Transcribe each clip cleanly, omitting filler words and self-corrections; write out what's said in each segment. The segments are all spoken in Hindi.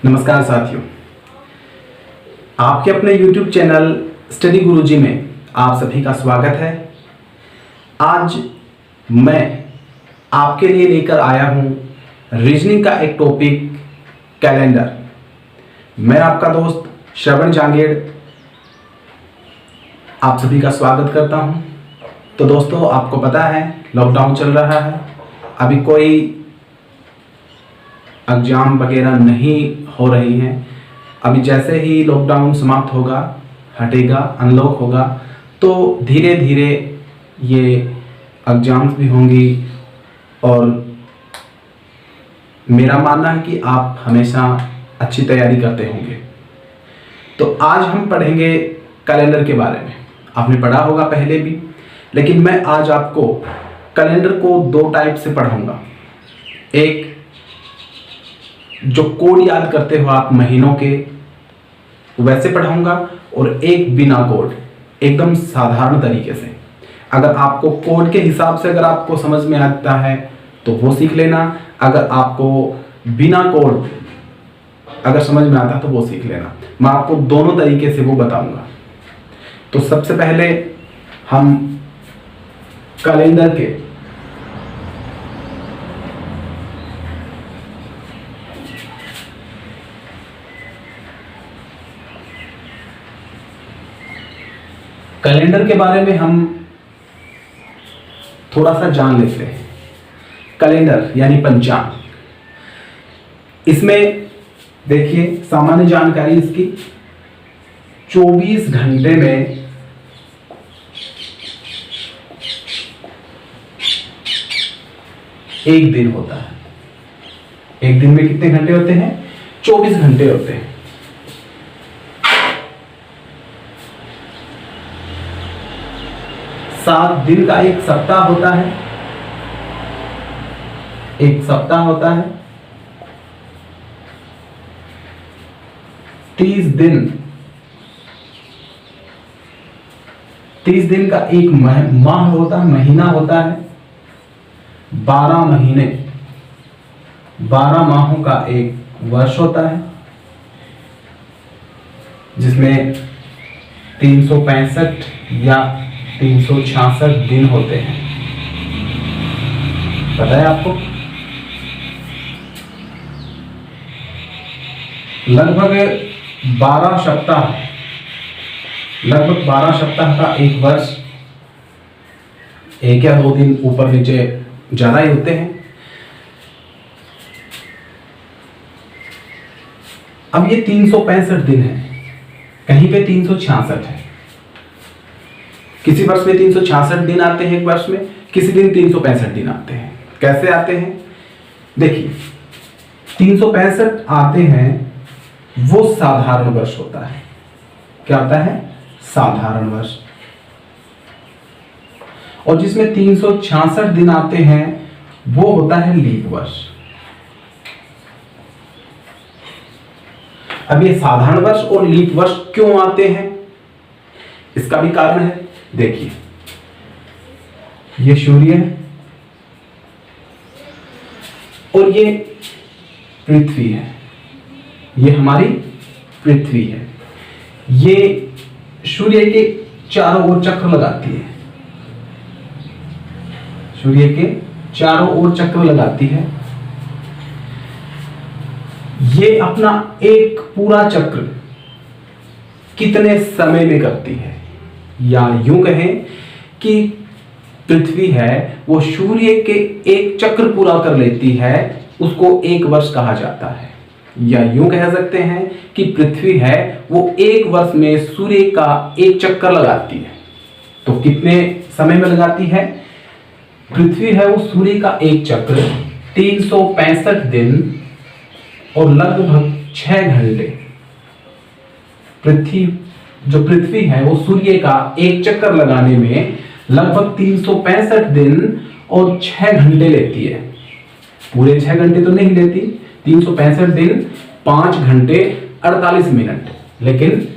नमस्कार साथियों, आपके अपने YouTube चैनल स्टडी गुरुजी में आप सभी का स्वागत है। आज मैं आपके लिए लेकर आया हूं रीजनिंग का एक टॉपिक कैलेंडर। मैं आपका दोस्त श्रवण जांगेड़ आप सभी का स्वागत करता हूं। तो दोस्तों, आपको पता है लॉकडाउन चल रहा है, अभी कोई एग्जाम वगैरह नहीं हो रही हैं। अभी जैसे ही लॉकडाउन समाप्त होगा, हटेगा, अनलॉक होगा, तो धीरे धीरे ये एग्जाम्स भी होंगी। और मेरा मानना है कि आप हमेशा अच्छी तैयारी करते होंगे। तो आज हम पढ़ेंगे कैलेंडर के बारे में। आपने पढ़ा होगा पहले भी, लेकिन मैं आज आपको कैलेंडर को दो टाइप से पढ़ाऊंगा। एक जो कोड याद करते हो आप महीनों के, वैसे पढ़ाऊंगा, और एक बिना कोड, एकदम साधारण तरीके से। अगर आपको कोड के हिसाब से अगर आपको समझ में आता है तो वो सीख लेना, अगर आपको बिना कोड अगर समझ में आता है तो वो सीख लेना। मैं आपको दोनों तरीके से वो बताऊंगा। तो सबसे पहले हम कैलेंडर के के बारे में हम थोड़ा सा जान लेते हैं। कैलेंडर यानी पंचांग, इसमें देखिए सामान्य जानकारी इसकी 24 घंटे में एक दिन होता है। एक दिन में कितने घंटे होते हैं? 24 घंटे होते हैं। 7 दिन का एक सप्ताह होता है। एक सप्ताह होता है 30 दिन। 30 दिन का एक माह होता है, महीना होता है। 12 महीने, 12 माहों का एक वर्ष होता है, जिसमें 365 या 366 दिन होते हैं। पता है आपको? लगभग 12 सप्ताह का एक वर्ष, एक या दो दिन ऊपर नीचे ज्यादा ही होते हैं। अब ये 365 दिन है, कहीं पे 366 है। किसी वर्ष में 366 दिन आते हैं एक वर्ष में, किसी दिन 365 दिन आते हैं। कैसे आते हैं? देखिए, 365 आते हैं, वो साधारण वर्ष होता है। क्या होता है? साधारण वर्ष। और जिसमें 366 दिन आते हैं वो होता है लीप वर्ष। अब ये साधारण वर्ष और लीप वर्ष क्यों आते हैं, इसका भी कारण है। देखिए, ये सूर्य है और ये पृथ्वी है। ये हमारी पृथ्वी है। ये सूर्य के चारों ओर चक्र लगाती है। सूर्य के चारों ओर चक्र लगाती है। ये अपना एक पूरा चक्र कितने समय में करती है? या यूं कहें कि पृथ्वी है वो सूर्य के एक चक्र पूरा कर लेती है, उसको एक वर्ष कहा जाता है। या यूं कह सकते हैं कि पृथ्वी है वो एक वर्ष में सूर्य का एक चक्कर लगाती है। तो कितने समय में लगाती है? पृथ्वी है वो सूर्य का एक चक्र 365 दिन और लगभग 6 घंटे। पृथ्वी है वो सूर्य का एक चक्कर लगाने में लगभग 365 दिन और 6 घंटे लेती है। पूरे 6 घंटे तो नहीं लेती, 365 दिन 5 घंटे 48 मिनट, लेकिन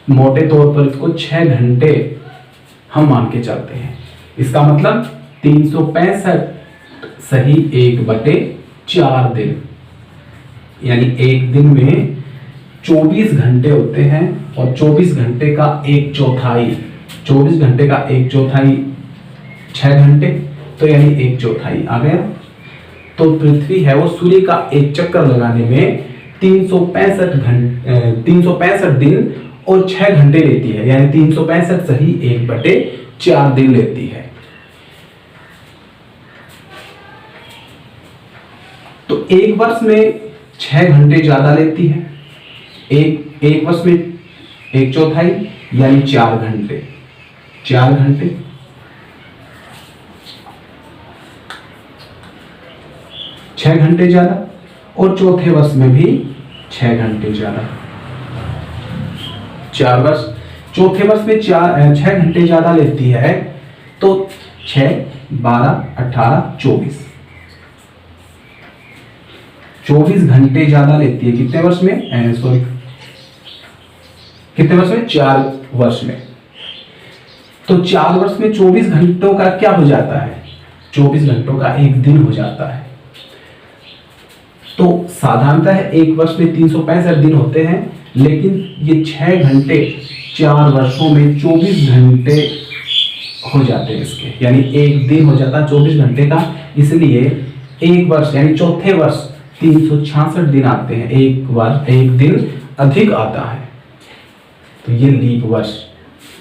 मोटे तौर पर इसको 6 घंटे हम मान के चलते हैं। इसका मतलब 365 सही 1/4 दिन। यानी एक दिन में 24 घंटे होते हैं और 24 घंटे का एक चौथाई, 24 घंटे का एक चौथाई 6 घंटे, तो यानी एक चौथाई आ गया। तो पृथ्वी है वो सूर्य का एक चक्कर लगाने में 365 दिन और 6 घंटे लेती है, यानी 365 सही 1/4 दिन लेती है। तो एक वर्ष में 6 घंटे ज्यादा लेती है, एक वर्ष में एक चौथाई यानी 4 घंटे, 6 घंटे ज्यादा, और चौथे वर्ष में भी 6 घंटे ज्यादा। 4 वर्ष, चौथे वर्ष में 6 घंटे ज्यादा लेती है, तो 6, 12, 18, 24 घंटे ज्यादा लेती है। कितने वर्ष में? सॉरी, कितने वर्ष में? 4 वर्ष में। तो 4 वर्ष में 24 घंटों का क्या हो जाता है? 24 घंटों का एक दिन हो जाता है। तो साधारणतः एक वर्ष में 365 दिन होते हैं, लेकिन ये 6 घंटे 4 वर्षों में 24 घंटे हो जाते हैं इसके, यानी एक दिन हो जाता है 24 घंटे का। इसलिए एक वर्ष यानी चौथे वर्ष 366 दिन आते हैं, एक दिन अधिक आता है। तो ये लीप वर्ष,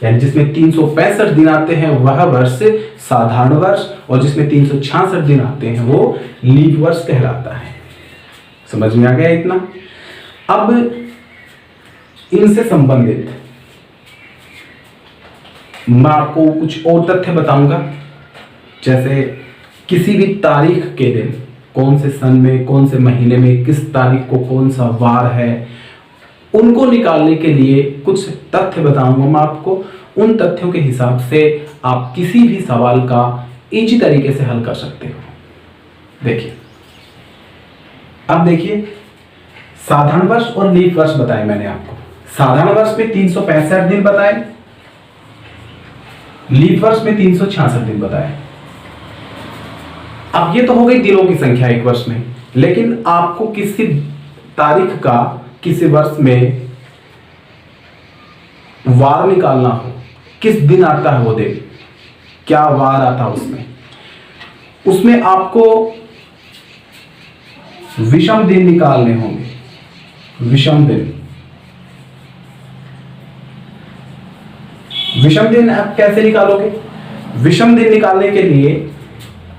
यानी जिसमें 365 दिन आते हैं वह वर्ष साधारण वर्ष, और जिसमें 366 दिन आते हैं वो लीप वर्ष कहलाता है। समझ में आ गया इतना? अब इनसे संबंधित मैं आपको कुछ और तथ्य बताऊंगा, जैसे किसी भी तारीख के दिन, कौन से सन में, कौन से महीने में, किस तारीख को कौन सा वार है, उनको निकालने के लिए कुछ तथ्य बताऊंगा मैं आपको। उन तथ्यों के हिसाब से आप किसी भी सवाल का इजी तरीके से हल कर सकते हो। देखिए, अब देखिए, साधारण वर्ष और लीप वर्ष बताए मैंने आपको। साधारण वर्ष में 365 दिन बताए, लीप वर्ष में 366 दिन बताए। अब ये तो हो गई दिनों की संख्या एक वर्ष में, लेकिन आपको किसी तारीख का किसी वर्ष में वार निकालना हो, किस दिन आता है वो दिन, क्या वार आता है उसमें आपको विषम दिन निकालने होंगे। विषम दिन आप कैसे निकालोगे? विषम दिन निकालने के लिए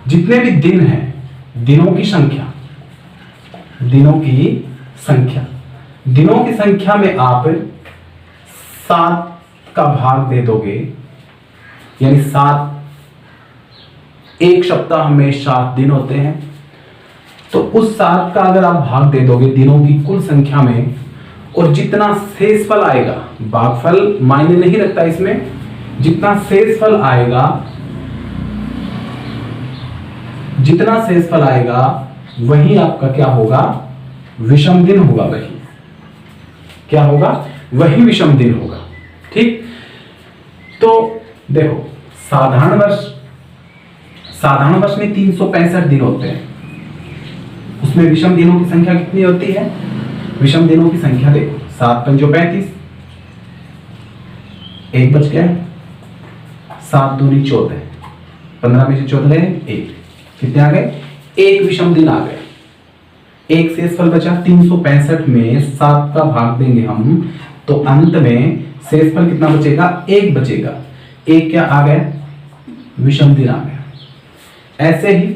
जितने भी दिन हैं, दिनों की संख्या में आप 7 का भाग दे दोगे, यानी 7, एक सप्ताह में 7 दिन होते हैं, तो उस 7 का अगर आप भाग दे दोगे दिनों की कुल संख्या में, और जितना शेषफल आएगा, भागफल मायने नहीं रखता इसमें, जितना शेषफल आएगा वही आपका क्या होगा? विषम दिन होगा। वही क्या होगा? वही विषम दिन होगा। ठीक, तो देखो, साधारण वर्ष में 365 दिन होते हैं, उसमें विषम दिनों की संख्या कितनी होती है? विषम दिनों की संख्या देखो, 7 पंजो 35, 1 बच गया, 7 दूनी 14, 15 में से 14 गए 1, कितने आ गए? 1 विषम दिन आ गए। एक शेषफल बचा, 365 में 7 का भाग देंगे हम, तो अंत में शेषफल कितना बचेगा? 1 बचेगा। 1 क्या आ गया? विषम दिन आ गया। ऐसे ही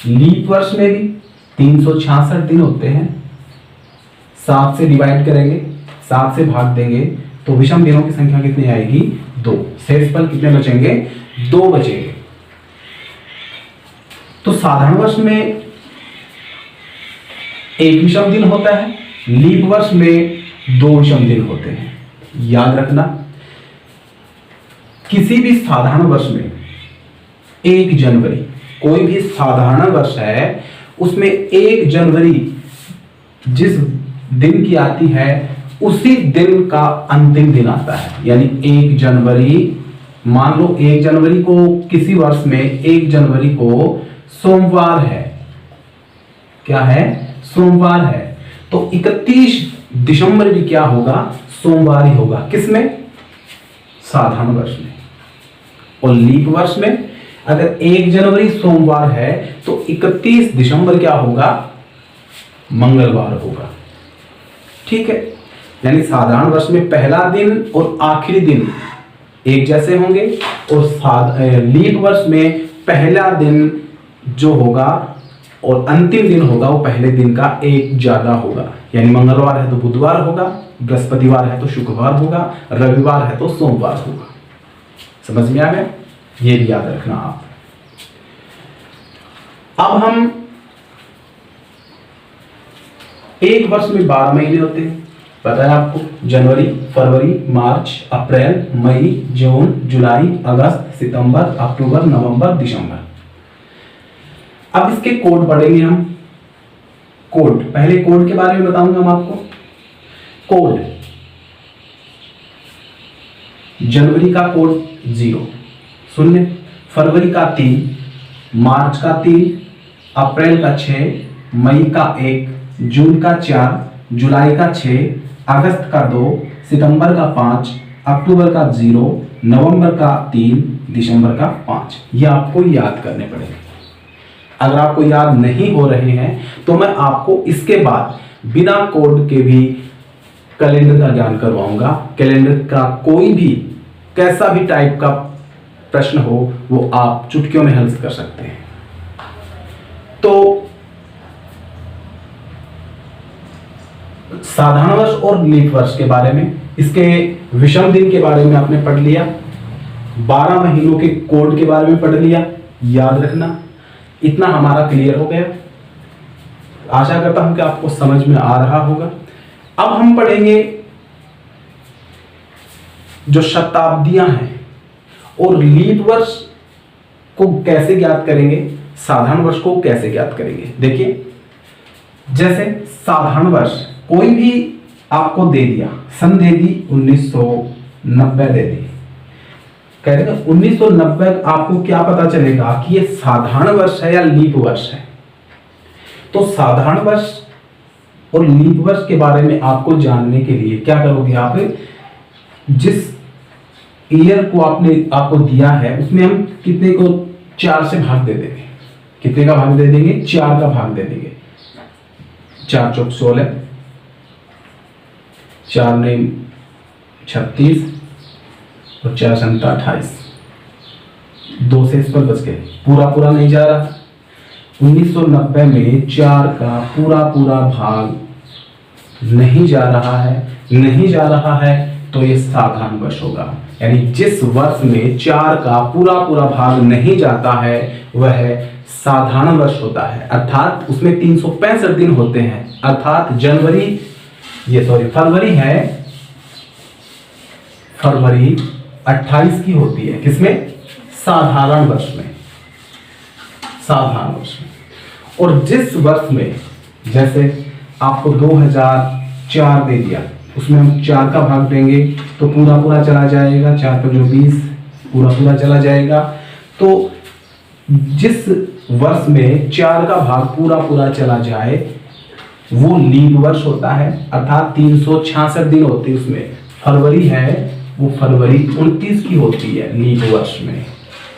लीप वर्ष में भी 366 दिन होते हैं, 7 से डिवाइड करेंगे, 7 से भाग देंगे, तो विषम दिनों की संख्या कितनी आएगी? 2। शेषफल कितने बचेंगे? 2 बचेंगे। तो साधारण वर्ष में 1 विषम दिन होता है, लीप वर्ष में 2 विषम दिन होते हैं। याद रखना, किसी भी साधारण वर्ष में 1 जनवरी, कोई भी साधारण वर्ष है उसमें 1 जनवरी जिस दिन की आती है उसी दिन का अंतिम दिन आता है। यानी 1 जनवरी, मान लो 1 जनवरी को किसी वर्ष में 1 जनवरी को सोमवार है, क्या है? सोमवार है। तो 31 दिसंबर भी क्या होगा, सोमवार ही होगा। किसमें, साधारण वर्ष में। और लीप वर्ष में अगर 1 जनवरी सोमवार है तो 31 दिसंबर क्या होगा, मंगलवार होगा। ठीक है, यानी साधारण वर्ष में पहला दिन और आखिरी दिन एक जैसे होंगे, और लीप वर्ष में पहला दिन जो होगा और अंतिम दिन होगा वो पहले दिन का एक ज्यादा होगा। यानी मंगलवार है तो बुधवार होगा, बृहस्पतिवार है तो शुक्रवार होगा, रविवार है तो सोमवार होगा। समझ में आ गया, ये भी याद रखना आप। अब हम एक वर्ष में 12 महीने होते हैं, पता है आपको, जनवरी, फरवरी, मार्च, अप्रैल, मई, जून, जुलाई, अगस्त, सितंबर, अक्टूबर, नवंबर, दिसंबर। अब इसके कोड पढ़ेंगे हम। कोड, पहले कोड के बारे में बताऊंगा मैं आपको। कोड, जनवरी का कोड 0 शून्य, फरवरी का 3, मार्च का 3, अप्रैल का 6, मई का 1, जून का 4, जुलाई का 6, अगस्त का 2, सितंबर का 5, अक्टूबर का 0, नवंबर का 3, दिसंबर का 5। ये आपको याद करने पड़ेंगे। अगर आपको याद नहीं हो रहे हैं तो मैं आपको इसके बाद बिना कोड के भी कैलेंडर का ज्ञान करवाऊंगा। कैलेंडर का कोई भी कैसा भी टाइप का प्रश्न हो वो आप चुटकियों में हल कर सकते हैं। तो साधारण वर्ष और लीप वर्ष के बारे में, इसके विषम दिन के बारे में आपने पढ़ लिया, 12 महीनों के कोड के बारे में पढ़ लिया। याद रखना, इतना हमारा क्लियर हो गया। आशा करता हूं कि आपको समझ में आ रहा होगा। अब हम पढ़ेंगे जो शताब्दियां हैं और लीप वर्ष को कैसे ज्ञात करेंगे, साधारण वर्ष को कैसे ज्ञात करेंगे। देखिए, जैसे साधारण वर्ष कोई भी आपको दे दिया, सन दे दी 1990 दे दी, कह रहे 1990, आपको क्या पता चलेगा कि ये साधारण वर्ष है या लीप वर्ष है। तो साधारण वर्ष और लीप वर्ष के बारे में आपको जानने के लिए क्या करोगे आप, जिस ईयर को आपको दिया है उसमें हम कितने को 4 से भाग दे देंगे। कितने का भाग दे देंगे, 4 का भाग दे देंगे। 4 चौक 16, 4 9 36 और 4 7 28, 2 से इस पर बच गए, पूरा नहीं जा रहा। 1990 में 4 का पूरा भाग नहीं जा रहा है तो ये साधारण वर्ष होगा। यानी जिस वर्ष में 4 का पूरा भाग नहीं जाता है वह साधारण वर्ष होता है। अर्थात उसमें 365 दिन होते हैं। अर्थात फरवरी 28 की होती है, किसमें, साधारण वर्ष में। और जिस वर्ष में, जैसे आपको 2004 दे दिया, उसमें हम 4 का भाग देंगे तो पूरा चला जाएगा, 4 पर जो 20, पूरा चला जाएगा। तो जिस वर्ष में 4 का भाग पूरा चला जाए वो लीप वर्ष होता है। अर्थात 366 दिन होते हैं उसमें। फरवरी है वो फरवरी 29 की होती है लीप वर्ष में।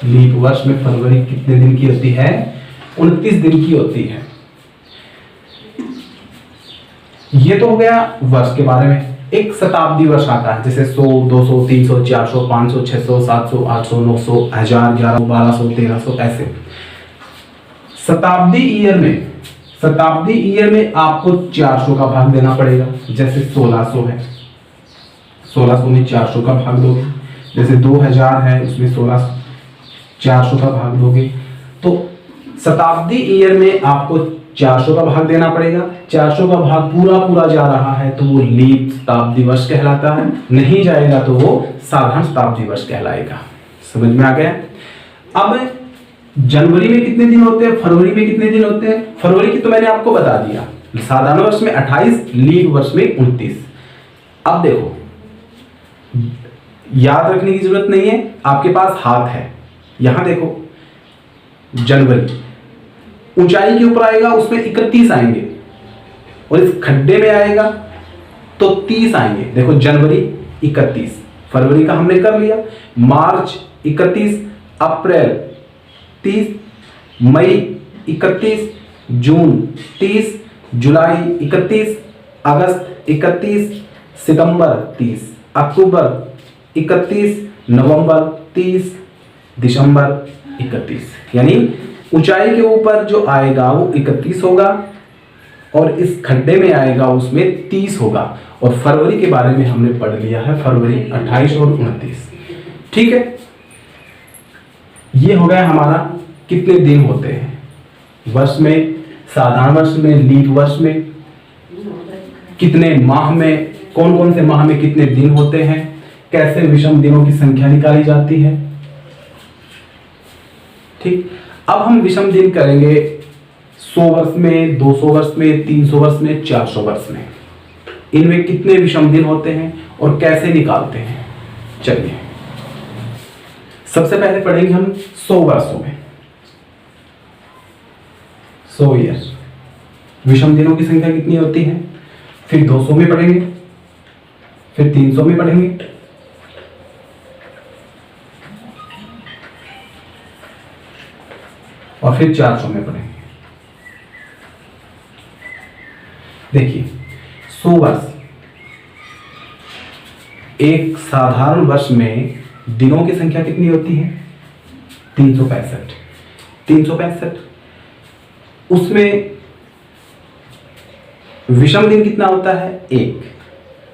लीप वर्ष में फरवरी कितने दिन की होती है, 29 दिन की होती है। ये तो हो गया वर्ष के बारे में। एक शताब्दी वर्ष आता है, जैसे 100, 200, 300, 400, 500, 600, 700, 800, 900, 1000, 1100, 1200, 1300 ऐसे। शताब्दी ईयर में आपको 400 का भाग देना पड़ेगा। जैसे 1600 है, 1600 में 400 का भाग दोगे। जैसे 2000 है, उसमें 400 का भाग दोगे। तो शताब्दी ईयर में आपको 400 का भाग देना पड़ेगा। 400 का भाग पूरा जा रहा है तो वो लीप शताब्दी वर्ष कहलाता है, नहीं जाएगा तो वो साधारण शताब्दी वर्ष कहलाएगा। समझ में आ गया। अब जनवरी में कितने दिन होते हैं, फरवरी में कितने दिन होते हैं। फरवरी की तो मैंने आपको बता दिया, साधारण वर्ष में 28, लीप वर्ष में 29। अब देखो, याद रखने की जरूरत नहीं है, आपके पास हाथ है। यहां देखो, जनवरी ऊंचाई के ऊपर आएगा, उसमें 31 आएंगे। और इस खड्डे में आएगा तो 30 आएंगे। देखो जनवरी 31, फरवरी का हमने कर लिया, मार्च 31, अप्रैल 30, मई 31, जून 30, जुलाई 31, अगस्त 31, सितंबर 30, अक्टूबर 31, नवंबर 30, दिसंबर 31। यानी ऊंचाई के ऊपर जो आएगा वो 31 होगा और इस खड्डे में आएगा उसमें 30 होगा। और फरवरी के बारे में हमने पढ़ लिया है, फरवरी 28 और 29। ठीक है, ये हो गया हमारा कितने दिन होते हैं वर्ष में, साधारण वर्ष में, लीप वर्ष में, कितने माह में, कौन कौन से माह में कितने दिन होते हैं, कैसे विषम दिनों की संख्या निकाली जाती है। ठीक, अब हम विषम दिन करेंगे 100 वर्ष में, 200 वर्ष में, 300 वर्ष में, 400 वर्ष में। इनमें कितने विषम दिन होते हैं और कैसे निकालते हैं। चलिए सबसे पहले पढ़ेंगे हम 100 वर्षों में, 100 ईयर्स विषम दिनों की संख्या कितनी होती है। फिर 200 में पढ़ेंगे, फिर 300 में पढ़ेंगे, और फिर 400 में पढ़ेंगे। देखिए 100 वर्ष, एक साधारण वर्ष में दिनों की संख्या कितनी होती है 365। 365 उसमें विषम दिन कितना होता है 1।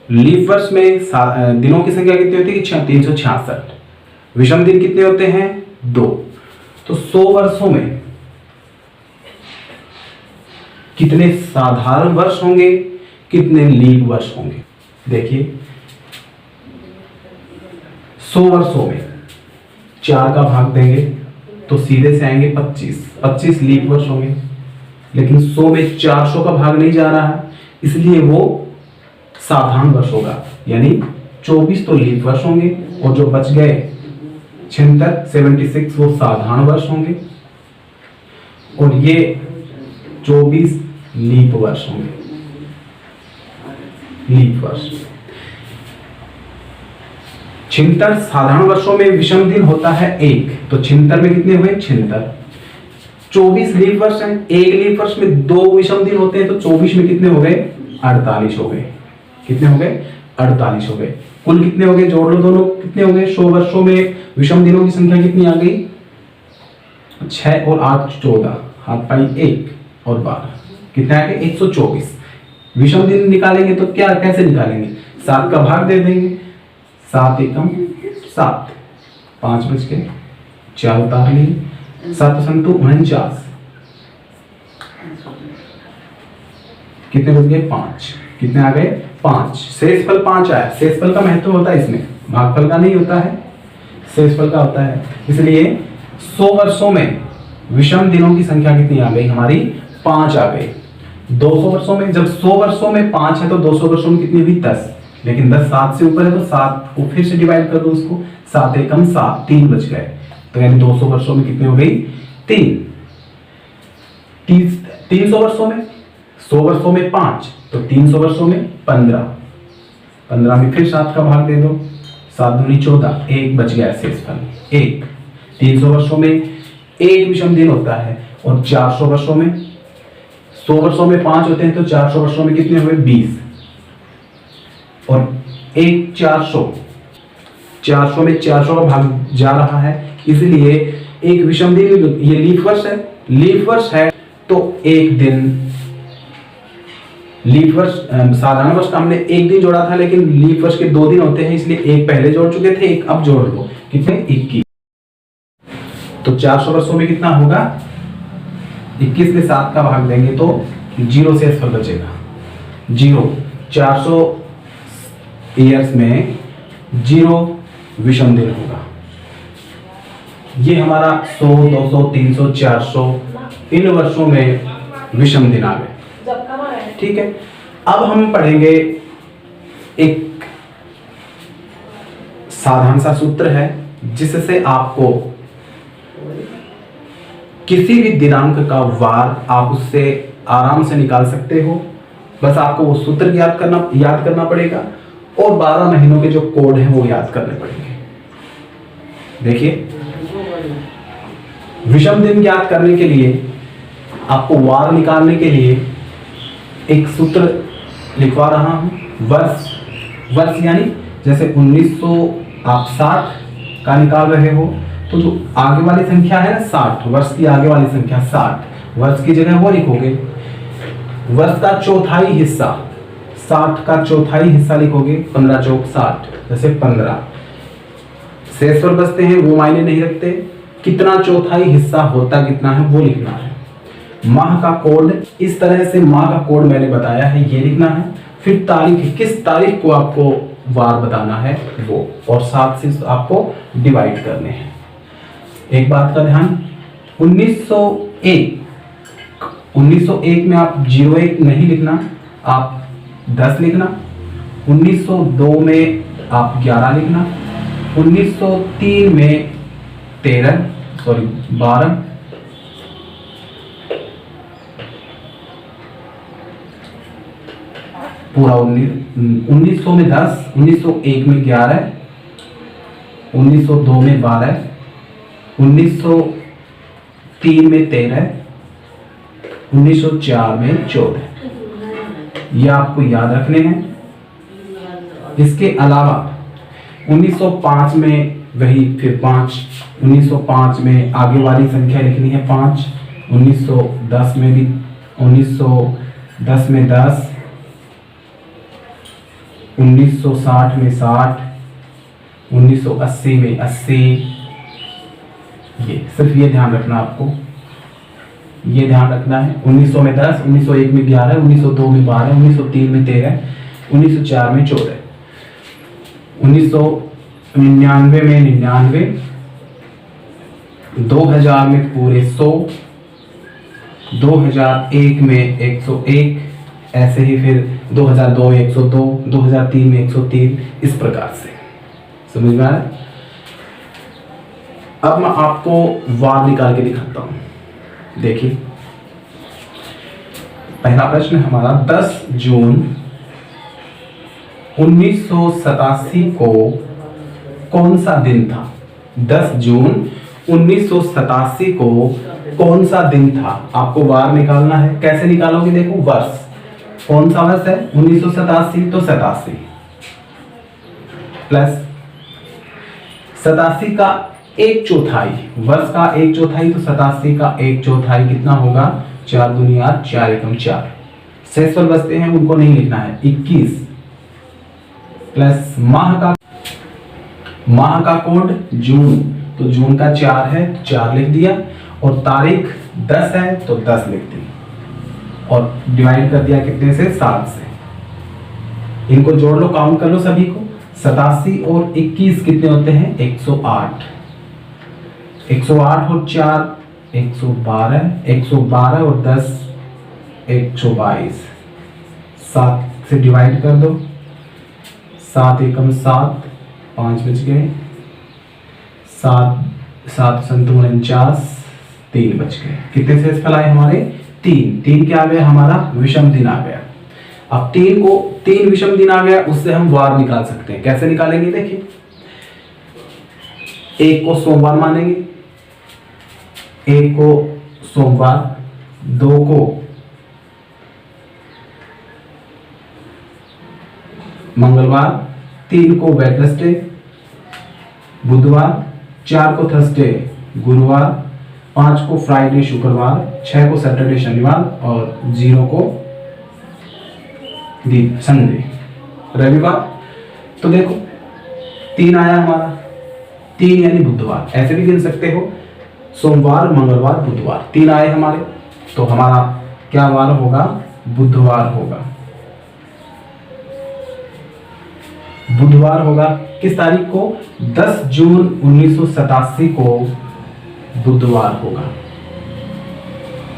लीप वर्ष में दिनों की संख्या कितनी होती है 366। विषम दिन कितने होते हैं 2। तो 100 वर्षों में कितने साधारण वर्ष होंगे, कितने लीप वर्ष होंगे। देखिए 100 वर्षों में 4 का भाग देंगे तो सीधे से आएंगे 25। 25 लीप वर्ष होंगे, लेकिन 100 में 400 का भाग नहीं जा रहा है, इसलिए वो साधारण वर्ष होगा। यानी 24 तो लीप वर्ष होंगे और जो बच गए 76 वो साधारण वर्ष होंगे और ये 24 लीप वर्ष होंगे। लीप वर्ष 76 साधारण वर्षों में विषम दिन होता है 1, तो 76 में कितने हुए 76। 24 लीप वर्ष हैं, एक लीप वर्ष में 2 विषम दिन होते हैं, तो 24 में कितने हो गए 48 हो गए। कितने हो गए 48 हो गए। कुल कितने हो गए, जोड़ लो दोनों, कितने हो गए 100 वर्षों में विषम दिनों की संख्या कितनी आ गई 6 और 8 14, हाथ पाई 1 और 12, कितने आ गए 124। विषम दिन निकालेंगे तो क्या कैसे निकालेंगे, 7 का भाग दे देंगे, 7 एकम 7, 5 बच के 4 उतार लेंगे, 7 संतु 49, कितने बच गए 5, कितने आ गए 5। शेषफल 5 आया। शेषफल का महत्व होता है इसमें, भागफल का नहीं होता है, शेषफल का होता है। इसलिए 100 वर्षों में विषम दिनों की संख्या कितनी आ गई हमारी 5 आ गई। 200 वर्षों में, जब 100 वर्षों में 5 है तो 200 वर्षों में कितनी हुई 10, लेकिन 10 7 से ऊपर है तो 7 को फिर से डिवाइड कर दो उसको, 7 एकम 7, 3 बच गए। तो यानी 200 वर्षों में कितने हो गई 3। 300 वर्षों में, 100 वर्षों में 5, तो 300 वर्षों में 15, 15 में फिर 7 का भाग दे दो, 7 दूनी 14, 1 बच गया शेषफल 1। 300 वर्षों में 1 विषम दिन होता है और 400 वर्षों में, 100 वर्षों में 5 होते हैं तो 400 वर्षों में कितने हुए 20 और 1 400, 400 में 400 का भाग जा रहा है, इसलिए एक विषम दिन, ये लीप वर्ष है, लीप वर्ष है तो एक दिन, लीप वर्ष साधारण वर्ष का हमने एक दिन जोड़ा था, लेकिन लीप वर्ष के 2 दिन होते हैं, इसलिए एक पहले जोड़ चुके थे, एक अब जोड़ लो, कितने 21। तो 400 वर्षों में कितना होगा 21 में 7 का भाग देंगे तो 0 शेषफल बचेगा 0। 400 ईयर्स में 0 विषम दिन होगा। ये हमारा 100 200 300 400 इन वर्षों में विषम दिन आ गए। ठीक है, अब हम पढ़ेंगे एक साधारण सा सूत्र है जिससे आपको किसी भी दिनांक का वार आप उससे आराम से निकाल सकते हो बस आपको वो सूत्र याद करना पड़ेगा और 12 महीनों के जो कोड हैं वो याद करने पड़ेंगे। देखिए, विषम दिन ज्ञात करने के लिए, आपको वार निकालने के लिए एक सूत्र लिखवा रहा हूं। वर्ष यानी जैसे 1960 का निकाल रहे हो तो जो आगे वाली संख्या है ना 60, वर्ष की आगे वाली संख्या 60, वर्ष की जगह वो लिखोगे। वर्ष का चौथाई हिस्सा, 60 का चौथाई हिस्सा लिखोगे, 15 चौक 60, जैसे 15। शेष पर बचते हैं वो मायने नहीं रखते, कितना चौथाई हिस्सा होता कितना है वो लिखना है। माह का कोड, इस तरह से माह का कोड मैंने बताया है ये लिखना है। फिर तारीख, किस तारीख को आपको वार बताना है वो, और 7 से आपको डिवाइड करने हैं। एक बात का ध्यान, 1901 में आप 01 नहीं लिखना, आप 10 लिखना। 1902 में आप 11 लिखना। 1903 में 12, पूरा 1900 में 10, 1901 में 11, 1902 में 12, 1903 में 13, 1904 में 14। ये आपको याद रखने हैं। इसके अलावा 1905 में वही फिर 5, 1905 में आगे वाली संख्या लिखनी है 5, 1910 में भी 1910 में 10, 1960 में 60, 1980 में 80। ये सिर्फ ये ध्यान रखना, आपको ये ध्यान रखना है। 1900 में 10, 1901 में 11, 1902 में 12, 1903 में 13, 1904 में 14, 1999 में 99, 2000 में पूरे 100, 2001 में 101, ऐसे ही फिर 2002 में 102, 2003 में 103, इस प्रकार से। समझ में आ रहा है? अब मैं आपको वार निकाल के दिखाता हूं। देखिए, पहला प्रश्न हमारा 10 जून 1987 को कौन सा दिन था? 10 जून 1987 को कौन सा दिन था? आपको वार निकालना है। कैसे निकालोगे? देखो, वर्ष, कौन सा वर्ष है? 1987, तो 87 प्लस 87 का 1/4, वर्ष का 1/4, तो 87 का 1/4 कितना होगा? 4 दूनी 8, 4 एकम 4। शेष पर बचते हैं उनको नहीं लिखना है, 21 प्लस माह का कोड जून, तो जून का 4 है, 4 लिख दिया, और तारीख 10 है तो 10 लिख दी, और डिवाइड कर दिया कितने से? 7 से। इनको जोड़ लो, काउंट कर लो सभी को। 87 और 21 कितने होते हैं? 108। 108 और 4 112, 112 और 10 122। 7 से डिवाइड कर दो, 7 एकम 7, 5 बच गए, 7 संतु 49, 3 बच गए। कितने शेष फल आए हमारे? 3 क्या आ गया? हमारा विषम दिन आ गया। अब 3 विषम दिन आ गया, उससे हम वार निकाल सकते हैं। कैसे निकालेंगे? देखिए, 1 को सोमवार मानेंगे, 1 को सोमवार, 2 को मंगलवार, 3 को वेडनेसडे बुधवार, 4 को थर्सडे गुरुवार, 5 को फ्राइडे शुक्रवार, 6 को सैटरडे शनिवार, और 0 को संडे रविवार। तो देखो, 3 आया हमारा, 3 यानी बुधवार। ऐसे भी गिन सकते हो, सोमवार, मंगलवार, बुधवार, 3 आए हमारे, तो हमारा क्या वार होगा? बुधवार होगा। बुधवार होगा। किस तारीख को? 10 जून 1987 को बुधवार होगा।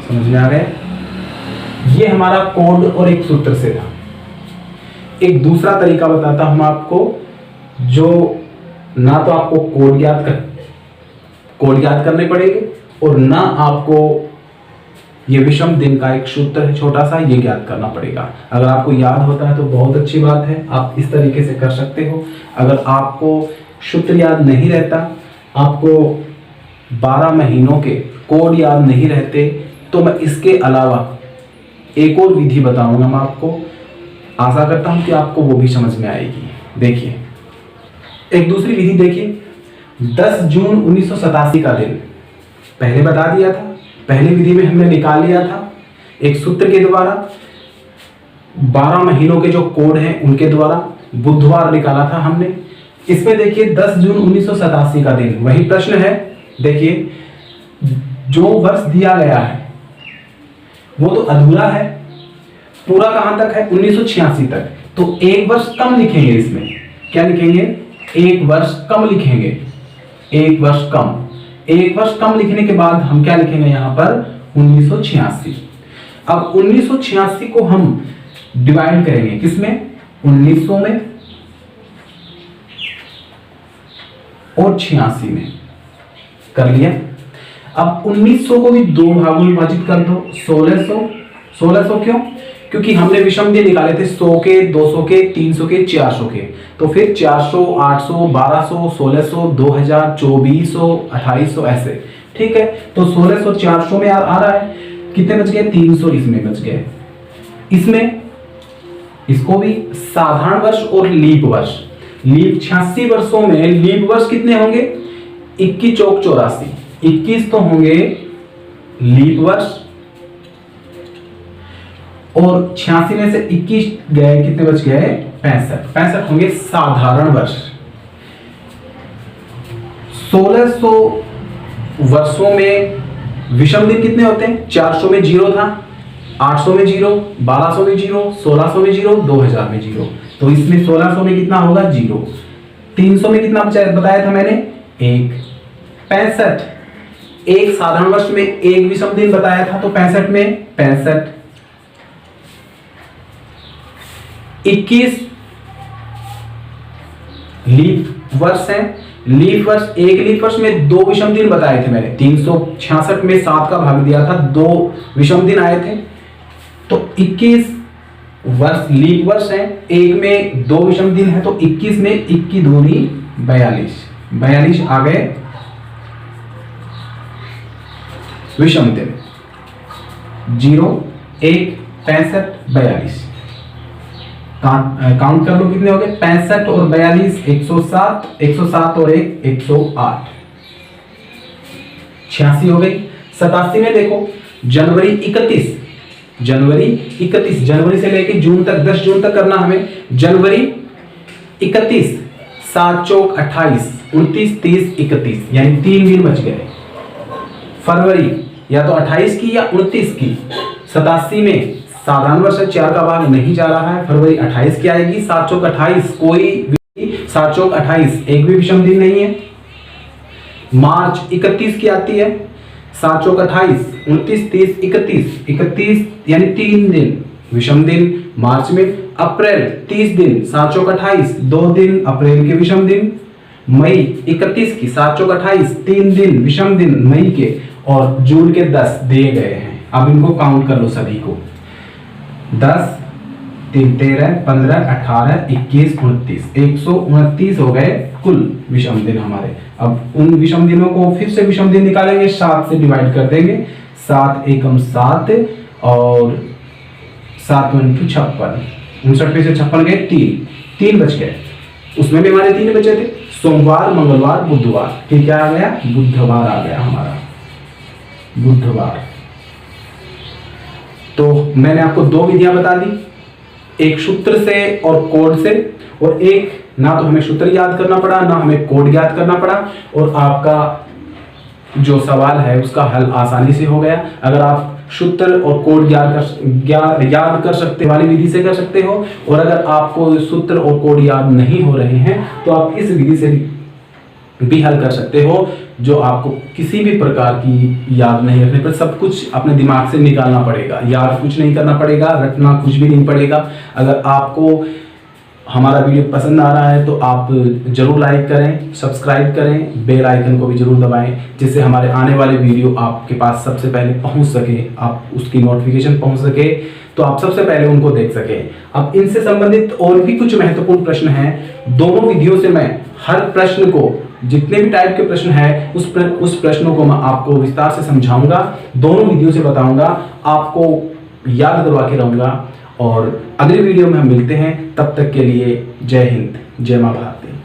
समझ में आ गया? ये हमारा कोड और एक सूत्र से था। एक दूसरा तरीका बताता हूं आपको, जो ना तो आपको कोड याद करने पड़ेंगे और ना आपको ये विषम दिन का एक सूत्र है छोटा सा, ये ज्ञात करना पड़ेगा। अगर आपको याद होता है तो बहुत अच्छी बात है, आप इस तरीके से कर सकते हो। अगर आपको सूत्र याद नहीं रहता, आपको 12 महीनों के कोड याद नहीं रहते, तो मैं इसके अलावा एक और विधि बताऊंगा मैं आपको। आशा करता हूं कि आपको वो भी समझ में आएगी। देखिए, एक दूसरी विधि देखिए, 10 जून 1987 का दिन पहले बता दिया था, पहली विधि में हमने निकाल लिया था एक सूत्र के द्वारा, 12 महीनों के जो कोड हैं उनके द्वारा बुधवार निकाला था हमने। इसमें देखिए 10 जून 1987 का दिन, वही प्रश्न है। देखिए, जो वर्ष दिया गया है वो तो अधूरा है, पूरा कहां तक है? 1986 तक। तो एक वर्ष कम लिखेंगे इसमें। क्या लिखेंगे? एक वर्ष कम लिखेंगे, एक वर्ष कम। एक वर्ष कम लिखने के बाद हम क्या लिखेंगे यहां पर? 1986। अब 1986 को हम डिवाइड करेंगे किसमें? 1900 में और 86 में। कर लिया। अब 1900 को भी दो भागों में विभाजित कर दो, 1600। 1600 क्यों? क्योंकि हमने विषम दिन निकाले थे 100 के, 200 के, 300 के, 400 के। तो फिर 400, 800, 1200, 1600, 2000, 2400, 2800 ऐसे। ठीक है, तो 1600 400 में आ रहा है। कितने बच गए? 300 इसमें बच गए। इसमें इसको भी साधारण वर्ष और लीप वर्ष। लीप 86 वर्षों में लीप वर्ष कितने होंगे? 21 चौक 84, 21 तो होंगे लीप वर्ष, और 86 में से 21 गए, कितने बच गए? 65। 65 होंगे साधारण वर्ष। 1600 वर्षों में विषम दिन कितने होते हैं? 400 में 0 था, 800 में 0, 1200 में 0, 1600 में 0, 2000 में 0। तो इसमें 1600 में कितना होगा? 0। 300 में कितना बताया था मैंने? 1। 65, एक साधारण वर्ष में एक विषम दिन बताया था, तो 65 में 65। 21 लीप वर्ष है। लीप वर्ष, एक लीप वर्ष में 2 विषम दिन बताए थे मैंने। 366 में 7 का भाग दिया था, 2 विषम दिन आए थे। तो 21 वर्ष लीप वर्ष है, एक में 2 विषम दिन है, तो 21 में 21 दूनी 42, 42 आ गए विषम दिन। 0, 1, 65, 42। काउंट कर लो कितने हो गए? 65 और 42 107, 107 और 1 108, 86 हो गई। 87 में देखो, जनवरी 31, जनवरी से लेके जून तक, 10 जून तक करना हमें। जनवरी 31, 7 चौक 28, 29, 30, 31, यानी 3 दिन बच गए। फरवरी या तो 28 की या 29 की। 87 में साधारण वर्ष 4 का भाग नहीं जा रहा है, फरवरी 28 की आएगी। 7 चौक 28, कोई भी 7 चौक 28, एक भी विषम दिन नहीं है। मार्च 31 की आती है, 7 चौक 28, 29, 30, 31, 31 यानी 3 दिन विषम दिन मार्च में। अप्रैल 30 दिन, 7 चौक 28, 2 दिन अप्रैल के विषम दिन। मई 31 की, 7 चौक 28, 3 दिन विषम दिन मई के, और जून के 10 दिए गए हैं। अब इनको काउंट कर लो सभी को। 10, 3, 13, 15, 18, 21, 29, 129 हो गए कुल विषम दिन हमारे। अब उन विषम दिनों को फिर से विषम दिन निकालेंगे, 7 से डिवाइड कर देंगे। 7 एकम 7 और 7 × 56, 59 में से 56 गए, 3 बच गए। उसमें भी हमारे 3 बचे थे, सोमवार, मंगलवार, बुधवार। फिर क्या आ गया? बुधवार आ गया हमारा, बुधवार। तो मैंने आपको 2 विधियां बता दी, एक सूत्र से और कोड से, और एक ना तो हमें सूत्र याद करना पड़ा, ना हमें कोड याद करना पड़ा, और आपका जो सवाल है उसका हल आसानी से हो गया। अगर आप सूत्र और कोड याद कर सकते वाली विधि से कर सकते हो, और अगर आपको सूत्र और कोड याद नहीं हो रहे हैं तो आप इस विधि से भी हल कर सकते हो, जो आपको किसी भी प्रकार की याद नहीं रखने पर सब कुछ अपने दिमाग से निकालना पड़ेगा। याद कुछ नहीं करना पड़ेगा, रटना कुछ भी नहीं पड़ेगा। अगर आपको हमारा वीडियो पसंद आ रहा है तो आप जरूर लाइक करें, सब्सक्राइब करें, बेल आइकन को भी जरूर दबाएं, जिससे हमारे आने वाले वीडियो आपके पास सबसे पहले पहुंच सके, आप उसकी नोटिफिकेशन पहुंच सके, तो आप सबसे पहले उनको देख सकें। अब इनसे संबंधित और भी कुछ महत्वपूर्ण प्रश्न हैं। दोनों वीडियो से मैं हर प्रश्न को, जितने भी टाइप के प्रश्न हैं उस प्रश्नों को मैं आपको विस्तार से समझाऊंगा, दोनों वीडियो से बताऊंगा, आपको याद करवा के रहूंगा। और अगले वीडियो में हम मिलते हैं, तब तक के लिए जय हिंद, जय मां भारती।